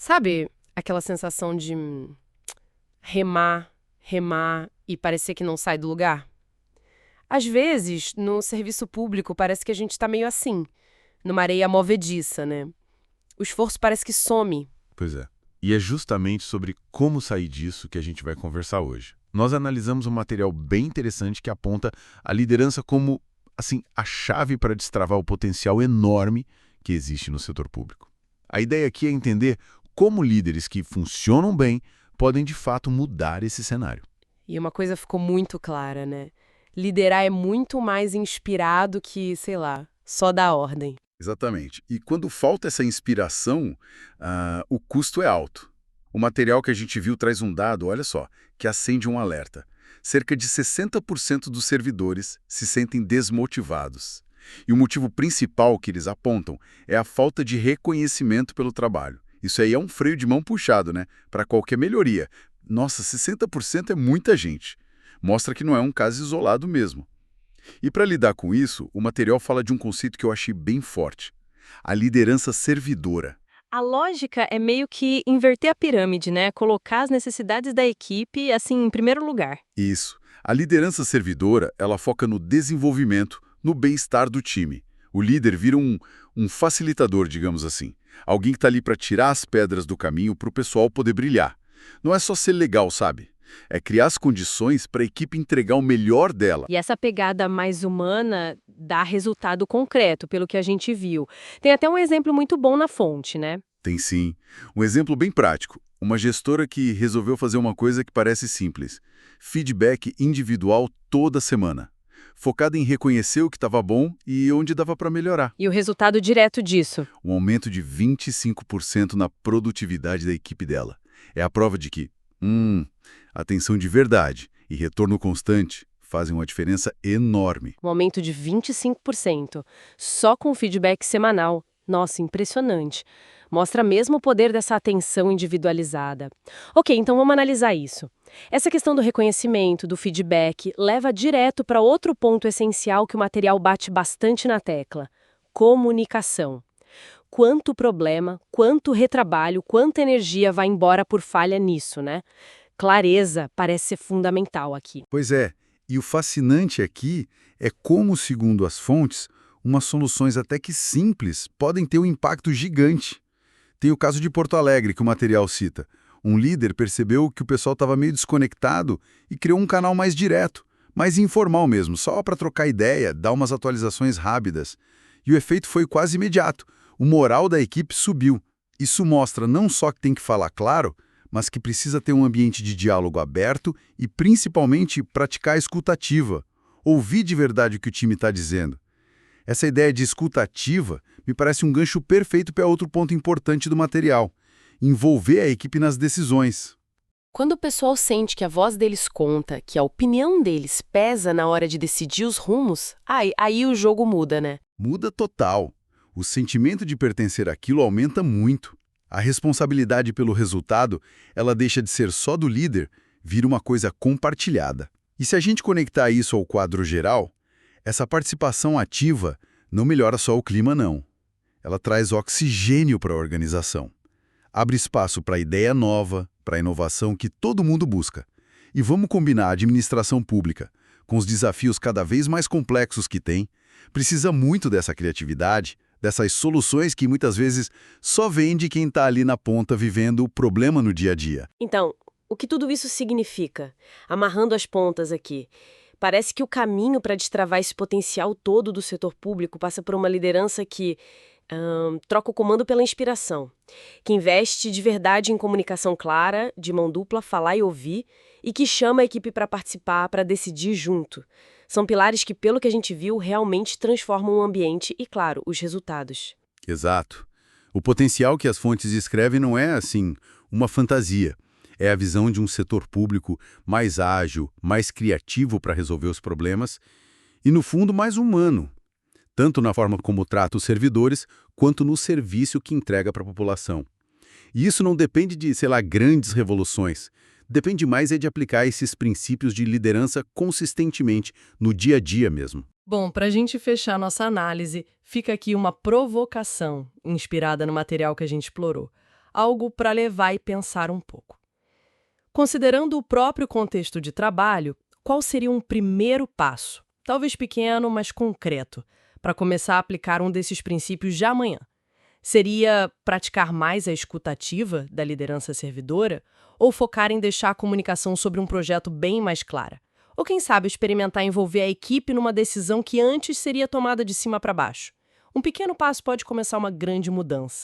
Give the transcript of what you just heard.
Sabe aquela sensação de remar, remar e parecer que não sai do lugar? Às vezes, no serviço público, parece que a gente está meio assim, numa areia movediça, né? O esforço parece que some. Pois é. E é justamente sobre como sair disso que a gente vai conversar hoje. Nós analisamos um material bem interessante que aponta a liderança como, assim, a chave para destravar o potencial enorme que existe no setor público. A ideia aqui é entender como líderes que funcionam bem podem, de fato, mudar esse cenário. E uma coisa ficou muito clara, né? Liderar é muito mais inspirado que, sei lá, só dar ordem. Exatamente. E quando falta essa inspiração, o custo é alto. O material que a gente viu traz um dado, olha só, que acende um alerta. Cerca de 60% dos servidores se sentem desmotivados. E o motivo principal que eles apontam é a falta de reconhecimento pelo trabalho. Isso aí é um freio de mão puxado, né? Para qualquer melhoria. Nossa, 60% é muita gente. Mostra que não é um caso isolado mesmo. E para lidar com isso, o material fala de um conceito que eu achei bem forte: a liderança servidora. A lógica é meio que inverter a pirâmide, né? Colocar as necessidades da equipe, assim, em primeiro lugar. Isso. A liderança servidora, ela foca no desenvolvimento, no bem-estar do time. O líder vira um facilitador, digamos assim. Alguém que está ali para tirar as pedras do caminho para o pessoal poder brilhar. Não é só ser legal, sabe? É criar as condições para a equipe entregar o melhor dela. E essa pegada mais humana dá resultado concreto, pelo que a gente viu. Tem até um exemplo muito bom na fonte, né? Tem sim. Um exemplo bem prático. Uma gestora que resolveu fazer uma coisa que parece simples: feedback individual toda semana, focada em reconhecer o que estava bom e onde dava para melhorar. E o resultado direto disso? Um aumento de 25% na produtividade da equipe dela. É a prova de que, atenção de verdade e retorno constante fazem uma diferença enorme. Um aumento de 25%, só com feedback semanal. Nossa, impressionante. Mostra mesmo o poder dessa atenção individualizada. Ok, então vamos analisar isso. Essa questão do reconhecimento, do feedback, leva direto para outro ponto essencial que o material bate bastante na tecla: comunicação. Quanto problema, quanto retrabalho, quanta energia vai embora por falha nisso, né? Clareza parece ser fundamental aqui. Pois é, e o fascinante aqui é como, segundo as fontes, umas soluções até que simples podem ter um impacto gigante. Tem o caso de Porto Alegre, que o material cita. Um líder percebeu que o pessoal estava meio desconectado e criou um canal mais direto, mais informal mesmo, só para trocar ideia, dar umas atualizações rápidas. E o efeito foi quase imediato. O moral da equipe subiu. Isso mostra não só que tem que falar claro, mas que precisa ter um ambiente de diálogo aberto e, principalmente, praticar a escuta ativa. Ouvir de verdade o que o time está dizendo. Essa ideia de escuta ativa me parece um gancho perfeito para outro ponto importante do material: envolver a equipe nas decisões. Quando o pessoal sente que a voz deles conta, que a opinião deles pesa na hora de decidir os rumos, aí o jogo muda, né? Muda total. O sentimento de pertencer àquilo aumenta muito. A responsabilidade pelo resultado, ela deixa de ser só do líder, vira uma coisa compartilhada. E se a gente conectar isso ao quadro geral, essa participação ativa não melhora só o clima, não. Ela traz oxigênio para a organização. Abre espaço para ideia nova, para inovação que todo mundo busca. E vamos combinar a administração pública, com os desafios cada vez mais complexos que tem, precisa muito dessa criatividade, dessas soluções que muitas vezes só vem de quem está ali na ponta vivendo o problema no dia a dia. Então, o que tudo isso significa? Amarrando as pontas aqui. Parece que o caminho para destravar esse potencial todo do setor público passa por uma liderança que troca o comando pela inspiração, que investe de verdade em comunicação clara, de mão dupla, falar e ouvir, e que chama a equipe para participar, para decidir junto. São pilares que, pelo que a gente viu, realmente transformam o ambiente e, claro, os resultados. Exato. O potencial que as fontes descrevem não é, assim, uma fantasia. É a visão de um setor público mais ágil, mais criativo para resolver os problemas e, no fundo, mais humano, tanto na forma como trata os servidores, quanto no serviço que entrega para a população. E isso não depende de, sei lá, grandes revoluções. Depende mais de aplicar esses princípios de liderança consistentemente, no dia a dia mesmo. Bom, para a gente fechar nossa análise, fica aqui uma provocação inspirada no material que a gente explorou. algo para levar e pensar um pouco. Considerando o próprio contexto de trabalho, qual seria um primeiro passo, talvez pequeno, mas concreto, para começar a aplicar um desses princípios já amanhã? Seria praticar mais a escuta ativa da liderança servidora ou focar em deixar a comunicação sobre um projeto bem mais clara? Ou quem sabe experimentar envolver a equipe numa decisão que antes seria tomada de cima para baixo? Um pequeno passo pode começar uma grande mudança.